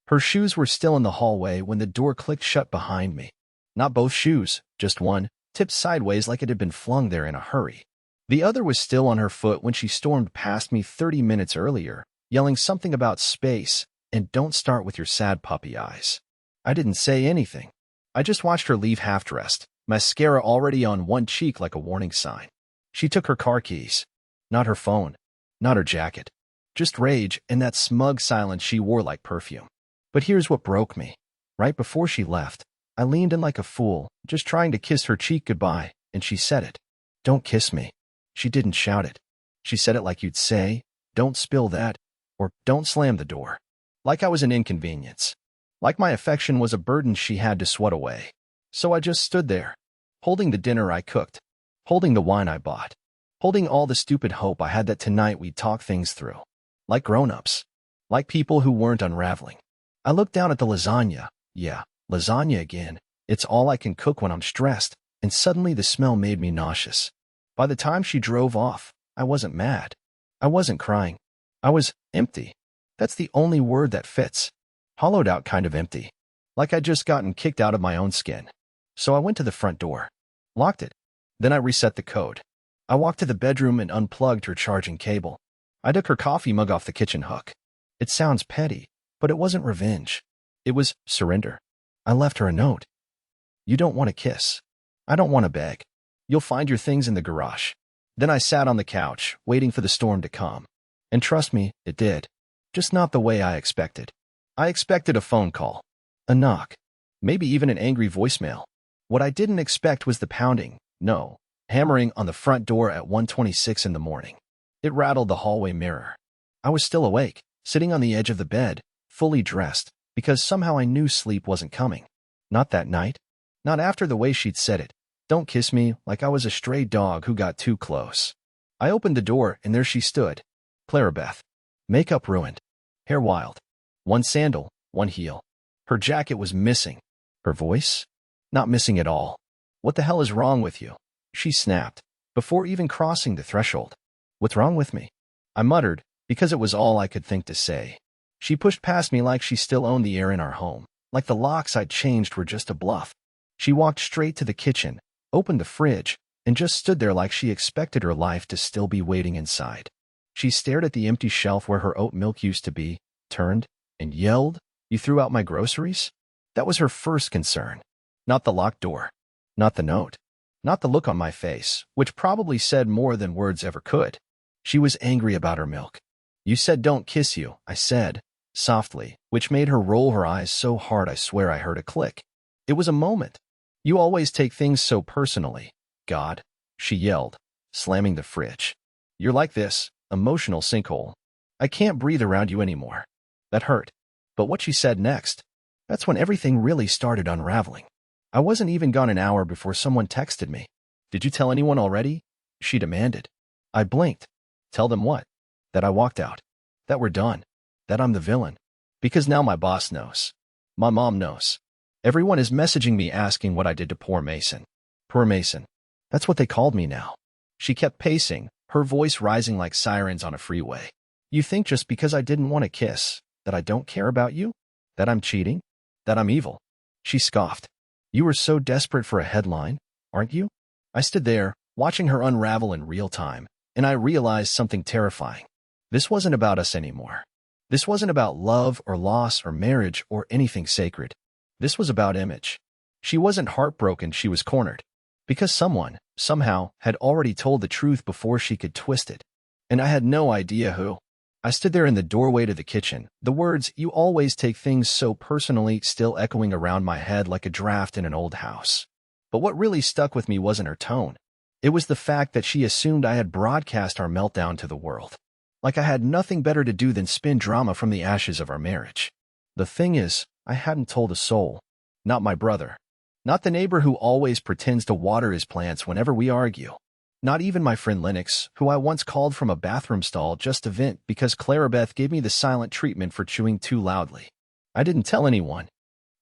Her shoes were still in the hallway when the door clicked shut behind me. Not both shoes, just one, tipped sideways like it had been flung there in a hurry. The other was still on her foot when she stormed past me 30 minutes earlier, yelling something about space and don't start with your sad puppy eyes. I didn't say anything. I just watched her leave half-dressed, mascara already on one cheek like a warning sign. She took her car keys. Not her phone. Not her jacket. Just rage and that smug silence she wore like perfume. But here's what broke me. Right before she left, I leaned in like a fool, just trying to kiss her cheek goodbye, and she said it. Don't kiss me. She didn't shout it. She said it like you'd say, don't spill that, or don't slam the door. Like I was an inconvenience. Like my affection was a burden she had to swat away. So I just stood there, holding the dinner I cooked, holding the wine I bought, holding all the stupid hope I had that tonight we'd talk things through. Like grown-ups. Like people who weren't unraveling. I looked down at the lasagna. Yeah, lasagna again. It's all I can cook when I'm stressed, and suddenly the smell made me nauseous. By the time she drove off, I wasn't mad. I wasn't crying. I was empty. That's the only word that fits. Hollowed out kind of empty. Like I'd just gotten kicked out of my own skin. So I went to the front door. Locked it. Then I reset the code. I walked to the bedroom and unplugged her charging cable. I took her coffee mug off the kitchen hook. It sounds petty, but it wasn't revenge. It was surrender. I left her a note. You don't want to kiss. I don't want to beg. You'll find your things in the garage. Then I sat on the couch, waiting for the storm to come. And trust me, it did. Just not the way I expected. I expected a phone call. A knock. Maybe even an angry voicemail. What I didn't expect was the pounding, no, hammering on the front door at 1:26 in the morning. It rattled the hallway mirror. I was still awake, sitting on the edge of the bed, fully dressed, because somehow I knew sleep wasn't coming. Not that night. Not after the way she'd said it. Don't kiss me, like I was a stray dog who got too close. I opened the door, and there she stood. Clarabeth. Makeup ruined. Hair wild. One sandal, one heel. Her jacket was missing. Her voice? Not missing at all. What the hell is wrong with you? She snapped, before even crossing the threshold. What's wrong with me? I muttered, because it was all I could think to say. She pushed past me like she still owned the air in our home, like the locks I'd changed were just a bluff. She walked straight to the kitchen, opened the fridge, and just stood there like she expected her life to still be waiting inside. She stared at the empty shelf where her oat milk used to be, turned, and yelled, You threw out my groceries? That was her first concern. Not the locked door. Not the note. Not the look on my face, which probably said more than words ever could. She was angry about her milk. You said don't kiss you, I said, softly, which made her roll her eyes so hard I swear I heard a click. It was a moment. You always take things so personally. God, she yelled, slamming the fridge. You're like this, emotional sinkhole. I can't breathe around you anymore. That hurt. But what she said next, that's when everything really started unraveling. I wasn't even gone an hour before someone texted me. Did you tell anyone already? She demanded. I blinked. Tell them what? That I walked out. That we're done. That I'm the villain. Because now my boss knows. My mom knows. Everyone is messaging me asking what I did to poor Mason. Poor Mason. That's what they called me now. She kept pacing, her voice rising like sirens on a freeway. You think just because I didn't want to kiss, that I don't care about you? That I'm cheating? That I'm evil? She scoffed. You were so desperate for a headline, aren't you? I stood there, watching her unravel in real time, and I realized something terrifying. This wasn't about us anymore. This wasn't about love or loss or marriage or anything sacred. This was about image. She wasn't heartbroken, she was cornered. Because someone, somehow, had already told the truth before she could twist it. And I had no idea who. I stood there in the doorway to the kitchen, the words, you always take things so personally, still echoing around my head like a draft in an old house. But what really stuck with me wasn't her tone. It was the fact that she assumed I had broadcast our meltdown to the world. Like I had nothing better to do than spin drama from the ashes of our marriage. The thing is, I hadn't told a soul. Not my brother. Not the neighbor who always pretends to water his plants whenever we argue. Not even my friend Lennox, who I once called from a bathroom stall just to vent because Clarabeth gave me the silent treatment for chewing too loudly. I didn't tell anyone.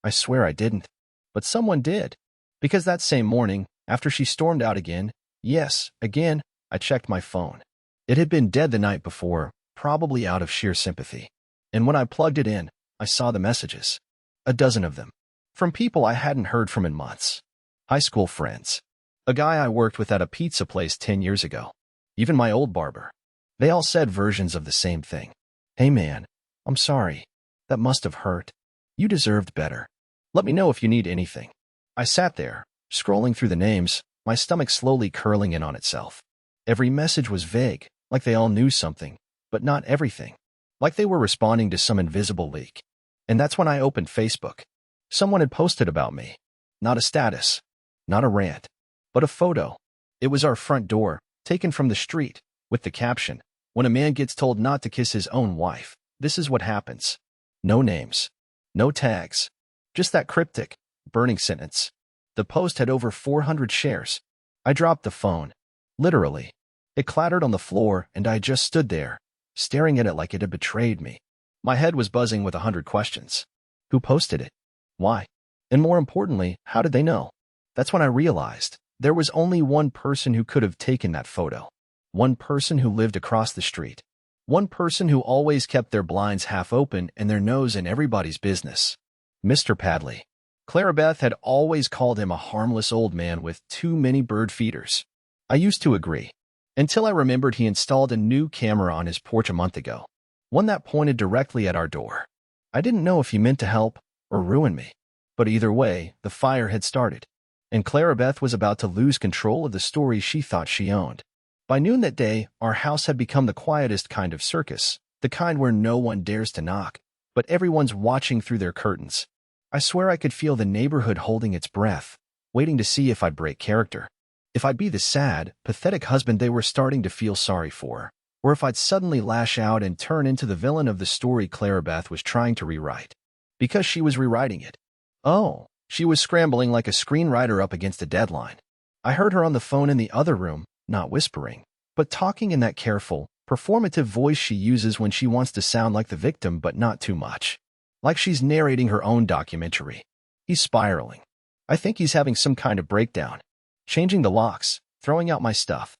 I swear I didn't. But someone did. Because that same morning, after she stormed out again, yes, again, I checked my phone. It had been dead the night before, probably out of sheer sympathy. And when I plugged it in, I saw the messages. A dozen of them. From people I hadn't heard from in months. High school friends. A guy I worked with at a pizza place 10 years ago. Even my old barber. They all said versions of the same thing. Hey man, I'm sorry. That must have hurt. You deserved better. Let me know if you need anything. I sat there, scrolling through the names, my stomach slowly curling in on itself. Every message was vague, like they all knew something, but not everything. Like they were responding to some invisible leak. And that's when I opened Facebook. Someone had posted about me. Not a status, not a rant, but a photo. It was our front door, taken from the street, with the caption, "When a man gets told not to kiss his own wife, this is what happens." No names, no tags, just that cryptic, burning sentence. The post had over 400 shares. I dropped the phone. Literally. It clattered on the floor, and I just stood there, staring at it like it had betrayed me. My head was buzzing with 100 questions. Who posted it? Why? And more importantly, how did they know? That's when I realized there was only one person who could have taken that photo. One person who lived across the street. One person who always kept their blinds half open and their nose in everybody's business. Mr. Padley. Clarabeth had always called him a harmless old man with too many bird feeders. I used to agree, until I remembered he installed a new camera on his porch a month ago, one that pointed directly at our door. I didn't know if he meant to help or ruin me, but either way, the fire had started, and Clarabeth was about to lose control of the story she thought she owned. By noon that day, our house had become the quietest kind of circus, the kind where no one dares to knock, but everyone's watching through their curtains. I swear I could feel the neighborhood holding its breath, waiting to see if I'd break character. If I'd be the sad, pathetic husband they were starting to feel sorry for, or if I'd suddenly lash out and turn into the villain of the story Clarabeth was trying to rewrite. Because she was rewriting it. Oh, she was scrambling like a screenwriter up against a deadline. I heard her on the phone in the other room, not whispering, but talking in that careful, performative voice she uses when she wants to sound like the victim but not too much. Like she's narrating her own documentary. He's spiraling. I think he's having some kind of breakdown. Changing the locks, throwing out my stuff.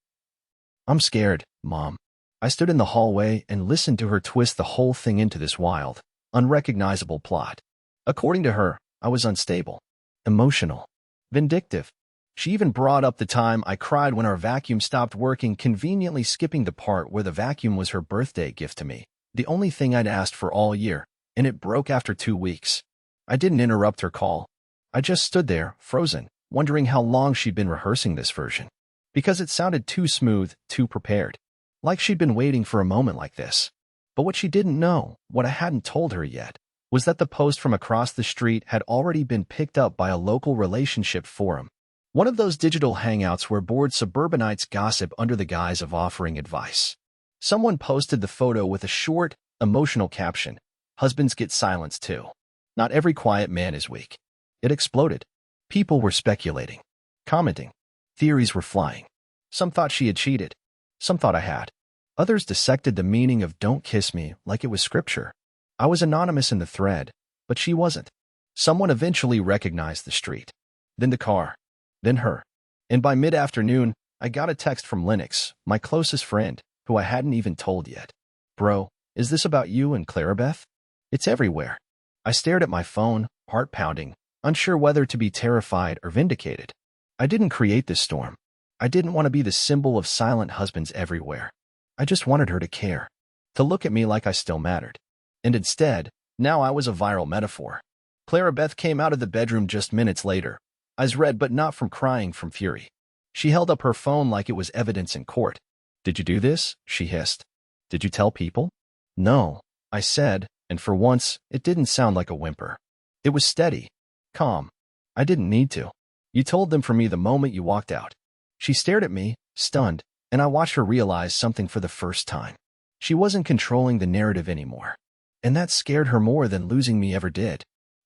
I'm scared, Mom. I stood in the hallway and listened to her twist the whole thing into this wild, unrecognizable plot. According to her, I was unstable, emotional, vindictive. She even brought up the time I cried when our vacuum stopped working, conveniently skipping the part where the vacuum was her birthday gift to me, the only thing I'd asked for all year, and it broke after 2 weeks. I didn't interrupt her call. I just stood there, frozen, wondering how long she'd been rehearsing this version. Because it sounded too smooth, too prepared. Like she'd been waiting for a moment like this. But what she didn't know, what I hadn't told her yet, was that the post from across the street had already been picked up by a local relationship forum. One of those digital hangouts where bored suburbanites gossip under the guise of offering advice. Someone posted the photo with a short, emotional caption. Husbands get silenced too. Not every quiet man is weak. It exploded. People were speculating, commenting. Theories were flying. Some thought she had cheated. Some thought I had. Others dissected the meaning of "don't kiss me" like it was scripture. I was anonymous in the thread, but she wasn't. Someone eventually recognized the street. Then the car. Then her. And by mid-afternoon, I got a text from Lennox, my closest friend, who I hadn't even told yet. Bro, is this about you and Clarabeth? It's everywhere. I stared at my phone, heart pounding, unsure whether to be terrified or vindicated. I didn't create this storm. I didn't want to be the symbol of silent husbands everywhere. I just wanted her to care, to look at me like I still mattered. And instead, now I was a viral metaphor. Clarabeth came out of the bedroom just minutes later, eyes red but not from crying, from fury. She held up her phone like it was evidence in court. Did you do this? She hissed. Did you tell people? No, I said, and for once, it didn't sound like a whimper. It was steady, calm. I didn't need to. You told them for me the moment you walked out. She stared at me, stunned, and I watched her realize something for the first time. She wasn't controlling the narrative anymore. And that scared her more than losing me ever did.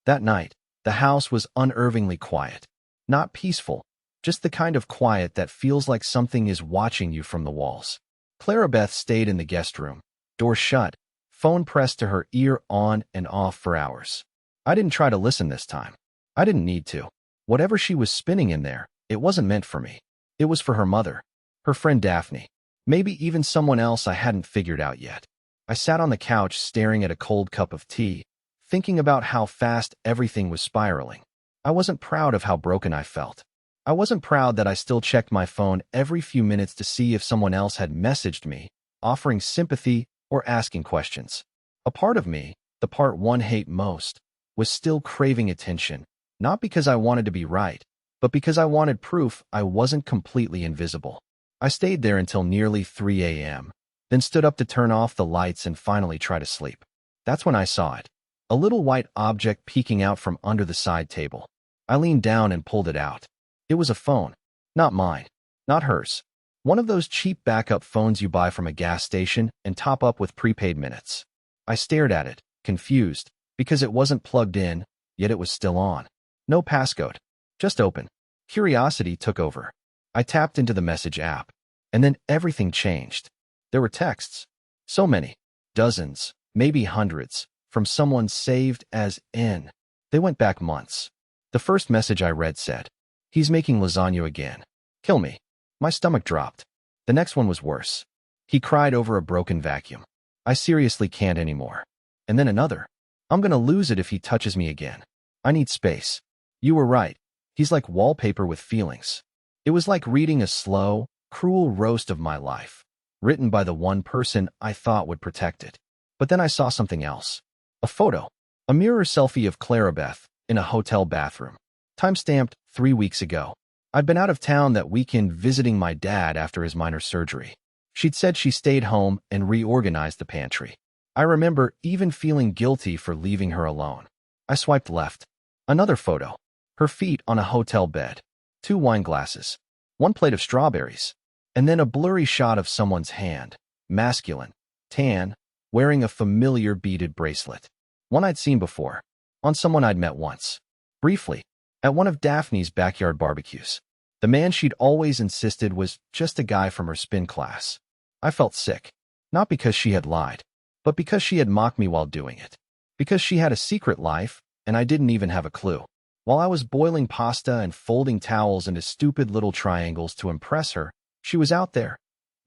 That night, the house was unnervingly quiet. Not peaceful, just the kind of quiet that feels like something is watching you from the walls. Clarabeth stayed in the guest room, door shut, phone pressed to her ear, on and off for hours. I didn't try to listen this time. I didn't need to. Whatever she was spinning in there, it wasn't meant for me. It was for her mother, her friend Daphne, maybe even someone else I hadn't figured out yet. I sat on the couch staring at a cold cup of tea, thinking about how fast everything was spiraling. I wasn't proud of how broken I felt. I wasn't proud that I still checked my phone every few minutes to see if someone else had messaged me, offering sympathy or asking questions. A part of me, the part one hate most, was still craving attention, not because I wanted to be right, but because I wanted proof I wasn't completely invisible. I stayed there until nearly 3 a.m., then stood up to turn off the lights and finally try to sleep. That's when I saw it. A little white object peeking out from under the side table. I leaned down and pulled it out. It was a phone. Not mine. Not hers. One of those cheap backup phones you buy from a gas station and top up with prepaid minutes. I stared at it, confused, because it wasn't plugged in, yet it was still on. No passcode. Just open. Curiosity took over. I tapped into the message app, and then everything changed. There were texts. So many. Dozens, maybe hundreds, from someone saved as in. They went back months. The first message I read said, "He's making lasagna again. Kill me." My stomach dropped. The next one was worse. "He cried over a broken vacuum. I seriously can't anymore." And then another. "I'm gonna lose it if he touches me again. I need space." You were right. He's like wallpaper with feelings. It was like reading a slow, cruel roast of my life, written by the one person I thought would protect it. But then I saw something else. A photo. A mirror selfie of Clarabeth in a hotel bathroom. Timestamped 3 weeks ago. I'd been out of town that weekend visiting my dad after his minor surgery. She'd said she stayed home and reorganized the pantry. I remember even feeling guilty for leaving her alone. I swiped left. Another photo. Her feet on a hotel bed. 2 wine glasses. 1 plate of strawberries. And then a blurry shot of someone's hand. Masculine. Tan. Wearing a familiar beaded bracelet. One I'd seen before. On someone I'd met once. Briefly. At one of Daphne's backyard barbecues. The man she'd always insisted was just a guy from her spin class. I felt sick. Not because she had lied, but because she had mocked me while doing it. Because she had a secret life, and I didn't even have a clue. While I was boiling pasta and folding towels into stupid little triangles to impress her, she was out there,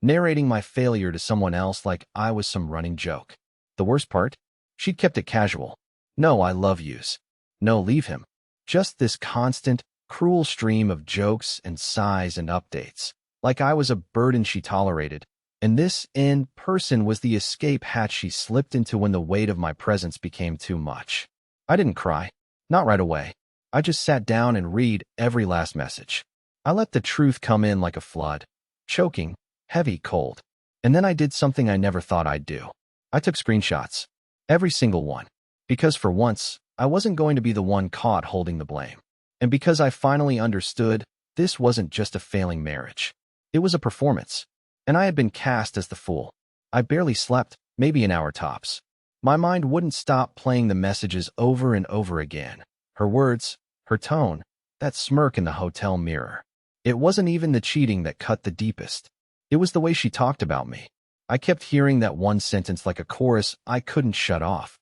narrating my failure to someone else like I was some running joke. The worst part? She'd kept it casual. No, I love yous. No, leave him. Just this constant, cruel stream of jokes and sighs and updates, like I was a burden she tolerated, and this in person was the escape hatch she slipped into when the weight of my presence became too much. I didn't cry. Not right away. I just sat down and read every last message. I let the truth come in like a flood. Choking, heavy, cold. And then I did something I never thought I'd do. I took screenshots. Every single one. Because for once, I wasn't going to be the one caught holding the blame. And because I finally understood, this wasn't just a failing marriage. It was a performance. And I had been cast as the fool. I barely slept, maybe an hour tops. My mind wouldn't stop playing the messages over and over again. Her words, her tone, that smirk in the hotel mirror. It wasn't even the cheating that cut the deepest. It was the way she talked about me. I kept hearing that one sentence like a chorus I couldn't shut off.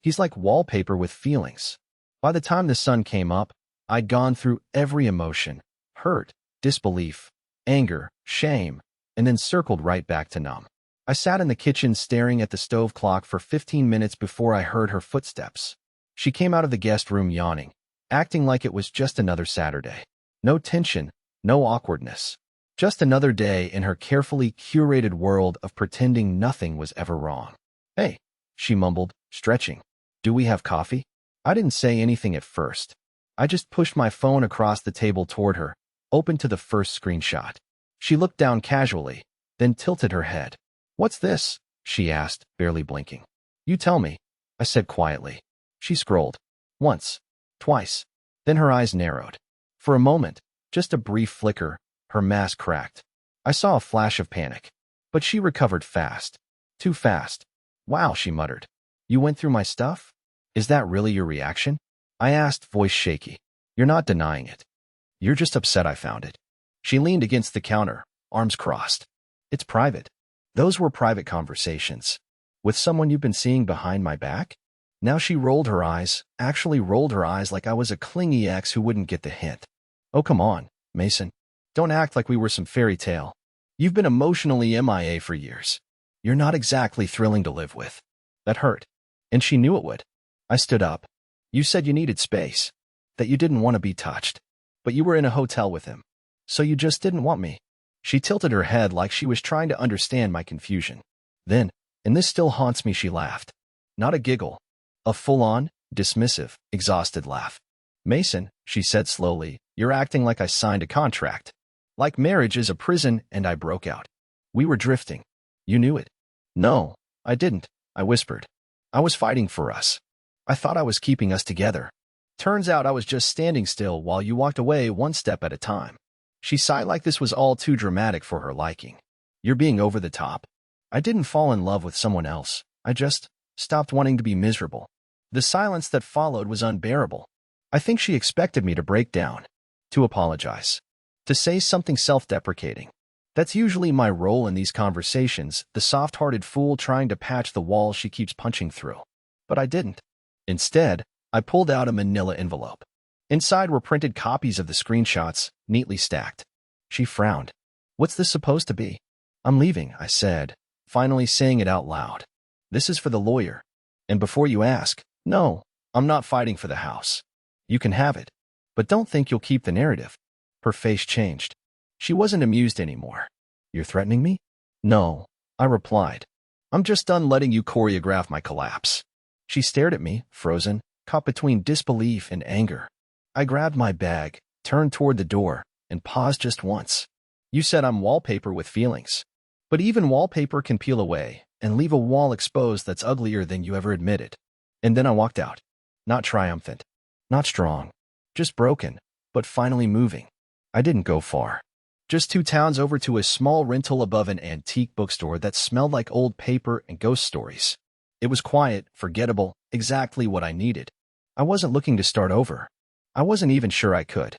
He's like wallpaper with feelings. By the time the sun came up, I'd gone through every emotion. Hurt, disbelief, anger, shame, and then circled right back to numb. I sat in the kitchen staring at the stove clock for 15 minutes before I heard her footsteps. She came out of the guest room yawning, acting like it was just another Saturday. No tension, no awkwardness. Just another day in her carefully curated world of pretending nothing was ever wrong. "Hey," she mumbled, stretching. "Do we have coffee?" I didn't say anything at first. I just pushed my phone across the table toward her, opened to the first screenshot. She looked down casually, then tilted her head. "What's this?" she asked, barely blinking. "You tell me," I said quietly. She scrolled. Once. Twice. Then her eyes narrowed. For a moment, just a brief flicker, her mask cracked. I saw a flash of panic. But she recovered fast. Too fast. "Wow," she muttered. "You went through my stuff? Is that really your reaction?" I asked, voice shaky. "You're not denying it. You're just upset I found it." She leaned against the counter, arms crossed. "It's private." Those were private conversations. With someone you've been seeing behind my back? Now she rolled her eyes, actually rolled her eyes like I was a clingy ex who wouldn't get the hint. "Oh, come on, Mason. Don't act like we were some fairy tale. You've been emotionally MIA for years. You're not exactly thrilling to live with." That hurt. And she knew it would. I stood up. You said you needed space, that you didn't want to be touched, but you were in a hotel with him, so you just didn't want me. She tilted her head like she was trying to understand my confusion. Then, and this still haunts me, she laughed. Not a giggle. A full-on, dismissive, exhausted laugh. Mason, she said slowly, you're acting like I signed a contract. Like marriage is a prison, and I broke out. We were drifting. You knew it. No, I didn't, I whispered. I was fighting for us. I thought I was keeping us together. Turns out I was just standing still while you walked away one step at a time. She sighed like this was all too dramatic for her liking. You're being over the top. I didn't fall in love with someone else. I just stopped wanting to be miserable. The silence that followed was unbearable. I think she expected me to break down, to apologize, to say something self-deprecating. That's usually my role in these conversations, the soft-hearted fool trying to patch the wall she keeps punching through. But I didn't. Instead, I pulled out a manila envelope. Inside were printed copies of the screenshots, neatly stacked. She frowned. What's this supposed to be? I'm leaving, I said, finally saying it out loud. This is for the lawyer. And before you ask, no, I'm not fighting for the house. You can have it. But don't think you'll keep the narrative. Her face changed. She wasn't amused anymore. You're threatening me? No, I replied. I'm just done letting you choreograph my collapse. She stared at me, frozen, caught between disbelief and anger. I grabbed my bag, turned toward the door, and paused just once. You said I'm wallpaper with feelings. But even wallpaper can peel away and leave a wall exposed that's uglier than you ever admitted. And then I walked out. Not triumphant. Not strong. Just broken, but finally moving. I didn't go far. Just 2 towns over to a small rental above an antique bookstore that smelled like old paper and ghost stories. It was quiet, forgettable, exactly what I needed. I wasn't looking to start over. I wasn't even sure I could.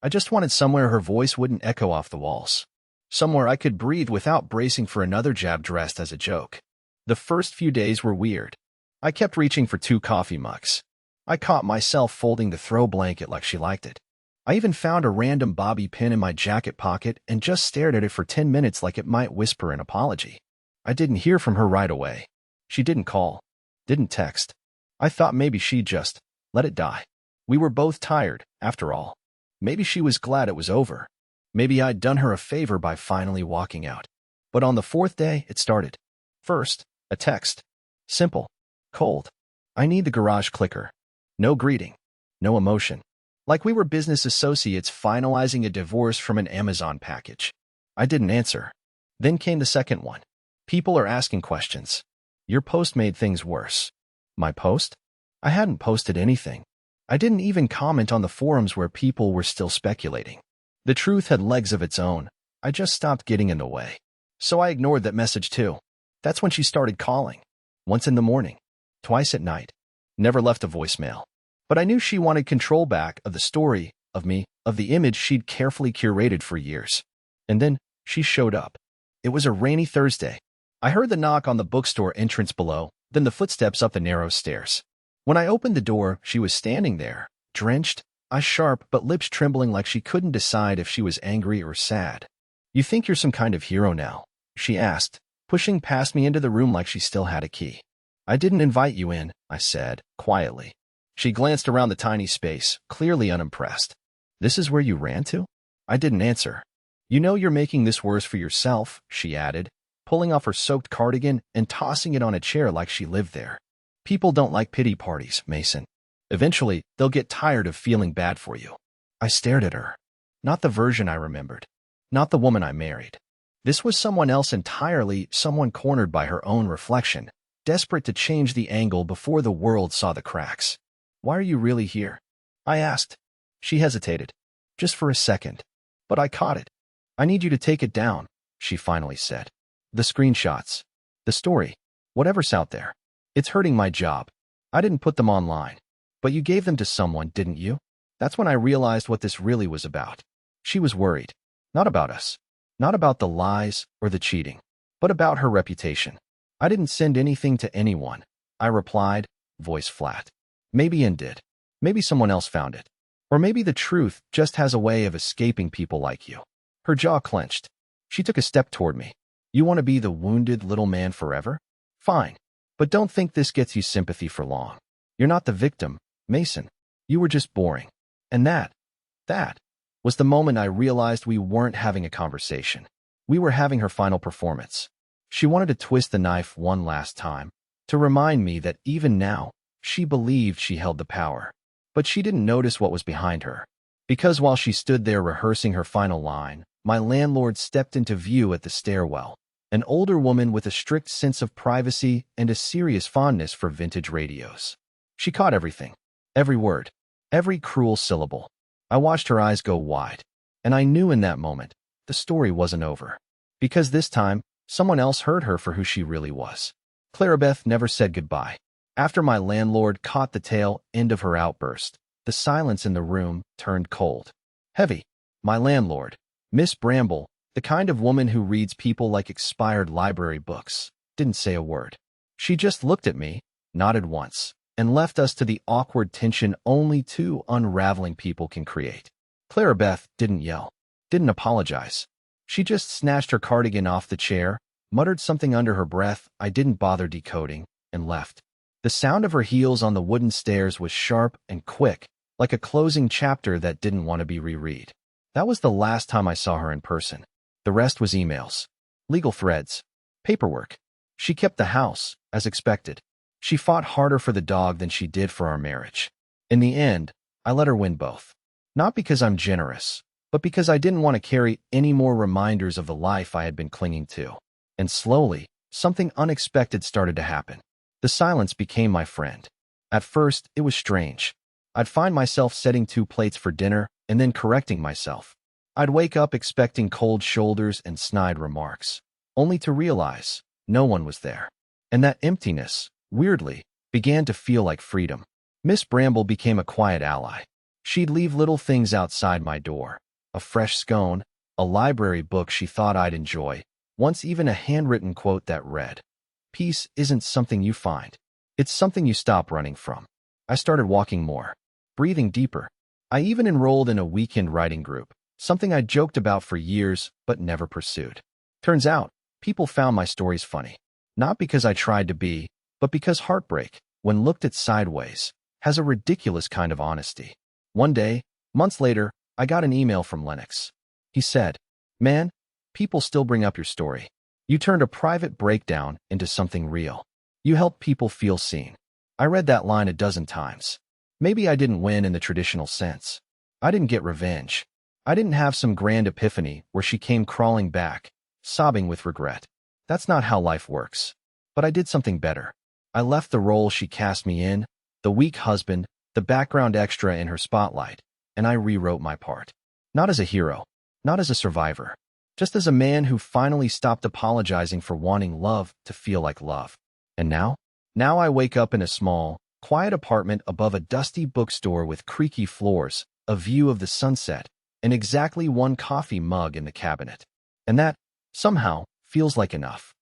I just wanted somewhere her voice wouldn't echo off the walls. Somewhere I could breathe without bracing for another jab dressed as a joke. The first few days were weird. I kept reaching for 2 coffee mugs. I caught myself folding the throw blanket like she liked it. I even found a random bobby pin in my jacket pocket and just stared at it for 10 minutes like it might whisper an apology. I didn't hear from her right away. She didn't call, didn't text. I thought maybe she'd just let it die. We were both tired, after all. Maybe she was glad it was over. Maybe I'd done her a favor by finally walking out. But on the 4th day, it started. First, a text. Simple. Cold. I need the garage clicker. No greeting. No emotion. Like we were business associates finalizing a divorce from an Amazon package. I didn't answer. Then came the second one. People are asking questions. Your post made things worse. My post? I hadn't posted anything. I didn't even comment on the forums where people were still speculating. The truth had legs of its own. I just stopped getting in the way. So I ignored that message too. That's when she started calling. Once in the morning. Twice at night. Never left a voicemail. But I knew she wanted control back of the story, of me, of the image she'd carefully curated for years. And then, she showed up. It was a rainy Thursday. I heard the knock on the bookstore entrance below, then the footsteps up the narrow stairs. When I opened the door, she was standing there, drenched, eyes sharp but lips trembling like she couldn't decide if she was angry or sad. You think you're some kind of hero now? She asked, pushing past me into the room like she still had a key. I didn't invite you in, I said, quietly. She glanced around the tiny space, clearly unimpressed. This is where you ran to? I didn't answer. You know you're making this worse for yourself, she added, pulling off her soaked cardigan and tossing it on a chair like she lived there. People don't like pity parties, Mason. Eventually, they'll get tired of feeling bad for you. I stared at her. Not the version I remembered. Not the woman I married. This was someone else entirely, someone cornered by her own reflection, desperate to change the angle before the world saw the cracks. Why are you really here? I asked. She hesitated. Just for a second. But I caught it. I need you to take it down, she finally said. The screenshots. The story. Whatever's out there. It's hurting my job. I didn't put them online. But you gave them to someone, didn't you? That's when I realized what this really was about. She was worried. Not about us. Not about the lies or the cheating. But about her reputation. I didn't send anything to anyone, I replied, voice flat. Maybe Ann did. Maybe someone else found it. Or maybe the truth just has a way of escaping people like you. Her jaw clenched. She took a step toward me. You want to be the wounded little man forever? Fine. But don't think this gets you sympathy for long. You're not the victim, Mason. You were just boring. And that was the moment I realized we weren't having a conversation. We were having her final performance. She wanted to twist the knife one last time, to remind me that even now, she believed she held the power. But she didn't notice what was behind her. Because while she stood there rehearsing her final line, my landlord stepped into view at the stairwell. An older woman with a strict sense of privacy and a serious fondness for vintage radios. She caught everything. Every word. Every cruel syllable. I watched her eyes go wide. And I knew in that moment, the story wasn't over. Because this time, someone else heard her for who she really was. Clarabeth never said goodbye. After my landlord caught the tail end of her outburst, the silence in the room turned cold. Heavy. My landlord, Miss Bramble, the kind of woman who reads people like expired library books, didn't say a word. She just looked at me, nodded once, and left us to the awkward tension only two unraveling people can create. Clarabeth didn't yell, didn't apologize. She just snatched her cardigan off the chair, muttered something under her breath I didn't bother decoding, and left. The sound of her heels on the wooden stairs was sharp and quick, like a closing chapter that didn't want to be reread. That was the last time I saw her in person. The rest was emails, legal threads, paperwork. She kept the house, as expected. She fought harder for the dog than she did for our marriage. In the end, I let her win both. Not because I'm generous, but because I didn't want to carry any more reminders of the life I had been clinging to. And slowly, something unexpected started to happen. The silence became my friend. At first, it was strange. I'd find myself setting 2 plates for dinner and then correcting myself. I'd wake up expecting cold shoulders and snide remarks, only to realize no one was there. And that emptiness, weirdly, began to feel like freedom. Miss Bramble became a quiet ally. She'd leave little things outside my door, a fresh scone, a library book she thought I'd enjoy, once even a handwritten quote that read, "Peace isn't something you find. It's something you stop running from." I started walking more, breathing deeper. I even enrolled in a weekend writing group, something I'd joked about for years but never pursued. Turns out, people found my stories funny. Not because I tried to be, but because heartbreak, when looked at sideways, has a ridiculous kind of honesty. One day, months later, I got an email from Lennox. He said, "Man, people still bring up your story. You turned a private breakdown into something real. You helped people feel seen." I read that line a dozen times. Maybe I didn't win in the traditional sense. I didn't get revenge. I didn't have some grand epiphany where she came crawling back, sobbing with regret. That's not how life works. But I did something better. I left the role she cast me in, the weak husband, the background extra in her spotlight, and I rewrote my part. Not as a hero, not as a survivor, just as a man who finally stopped apologizing for wanting love to feel like love. And now? Now I wake up in a small, quiet apartment above a dusty bookstore with creaky floors, a view of the sunset, and exactly 1 coffee mug in the cabinet. And that, somehow, feels like enough.